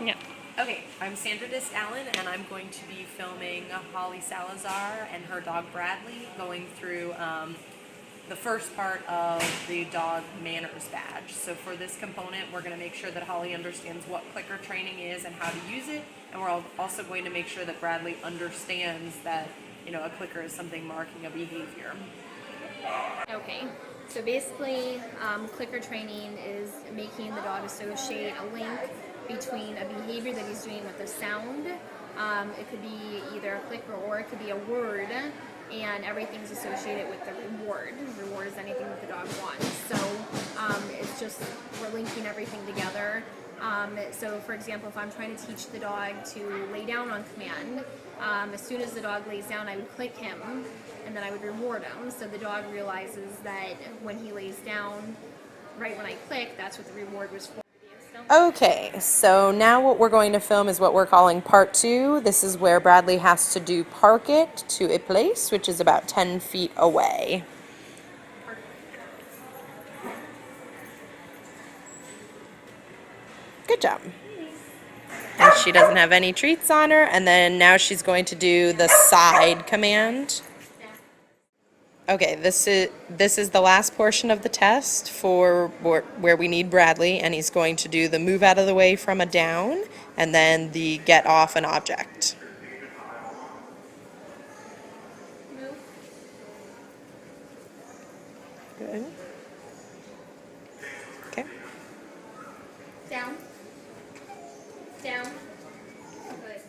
Yeah. Okay, I'm Sandra Allen, and I'm going to be filming Holly Salazar and her dog Bradley going through the first part of the dog manners badge. So for this component, we're going to make sure that Holly understands what clicker training is and how to use it, and we're also going to make sure that Bradley understands that a clicker is something marking a behavior. Okay. So basically, clicker training is making the dog associate a link between a behavior that he's doing with a sound. It could be either a clicker or it could be a word, and everything's associated with the reward. Reward is anything that the dog wants. So it's just we're linking everything together. So for example, if I'm trying to teach the dog to lay down on command, as soon as the dog lays down, I would click him, and then I would reward him. So the dog realizes that when he lays down, right when I click, that's what the reward was for. Okay, so now what we're going to film is what we're calling part 2. This is where Bradley has to do park it to a place which is about 10 feet away. Good job. And she doesn't have any treats on her, and then now she's going to do the side command. Okay, this is the last portion of the test for where we need Bradley, and he's going to do the move out of the way from a down, and then the get off an object. Move. Good. Okay. Down. Down. Good.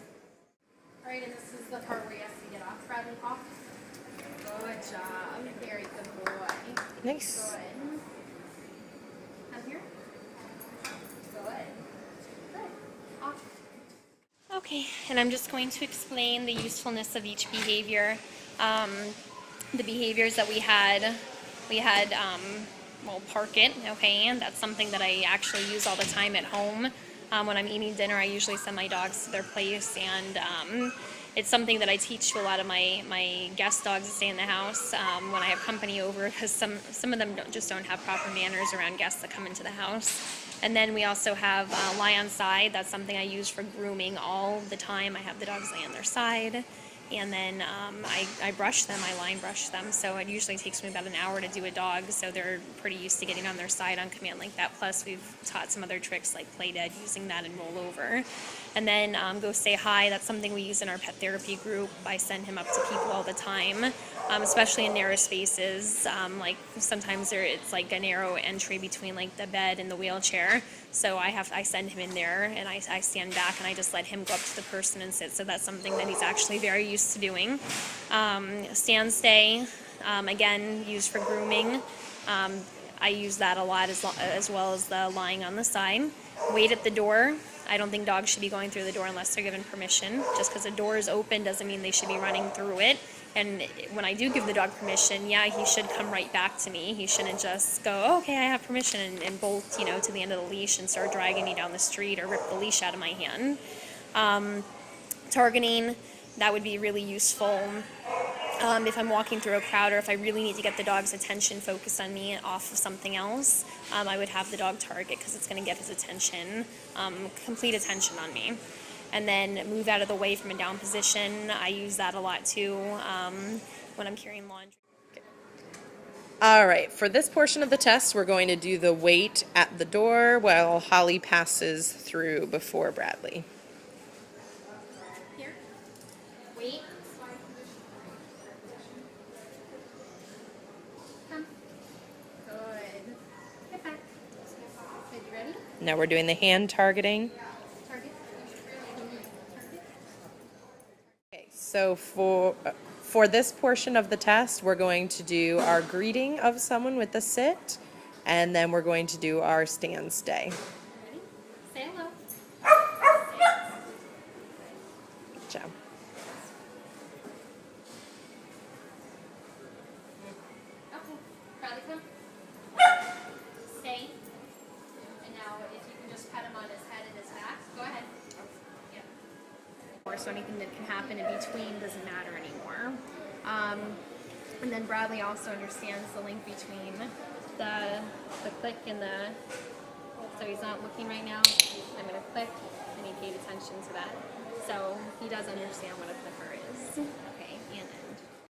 Alright, and this is the part where he has to get off. Bradley, off. Good job. Very good boy. Nice. Good. Come here. Good. Good. Off. Okay, and I'm just going to explain the usefulness of each behavior. The behaviors that we had, well, park it, okay, and that's something that I actually use all the time at home. When I'm eating dinner, I usually send my dogs to their place, and it's something that I teach to a lot of my guest dogs that stay in the house when I have company over, because some of them just don't have proper manners around guests that come into the house. And then we also have lie on side. That's something I use for grooming all the time. I have the dogs lay on their side, and then I brush them, I line brush them. So it usually takes me about an hour to do a dog, so they're pretty used to getting on their side on command like that. Plus we've taught some other tricks like play dead, using that and roll over. And then go say hi. That's something we use in our pet therapy group. I send him up to people all the time, especially in narrow spaces. Like sometimes it's like a narrow entry between like the bed and the wheelchair. So I send him in there, and I stand back and I just let him go up to the person and sit. So that's something that he's actually very used to doing. Stand stay, again, used for grooming. I use that a lot as well as the lying on the side. Wait at the door. I don't think dogs should be going through the door unless they're given permission. Just because the door is open doesn't mean they should be running through it. And when I do give the dog permission, yeah, he should come right back to me. He shouldn't just go, oh, okay, I have permission, and bolt, to the end of the leash and start dragging me down the street or rip the leash out of my hand. Targeting, that would be really useful. If I'm walking through a crowd, or if I really need to get the dog's attention focused on me off of something else, I would have the dog target, because it's going to get his attention, complete attention on me. And then move out of the way from a down position. I use that a lot too when I'm carrying laundry. All right, for this portion of the test, we're going to do the wait at the door while Holly passes through before Bradley. Here. Wait. Come. Good. Get back. Good, you ready? Now we're doing the hand targeting. Target. Target. Okay, so for this portion of the test, we're going to do our greeting of someone with the sit, and then we're going to do our stand stay. Ready? Say hello. Good job. Okay. Bradley, come. Stay. And now if you can just pat him on his head and his back. Go ahead. Yeah. So anything that can happen in between doesn't matter anymore. And then Bradley also understands the link between the click and the, so he's not looking right now. I'm going to click, and he attention to that. So he does understand what a clipper is.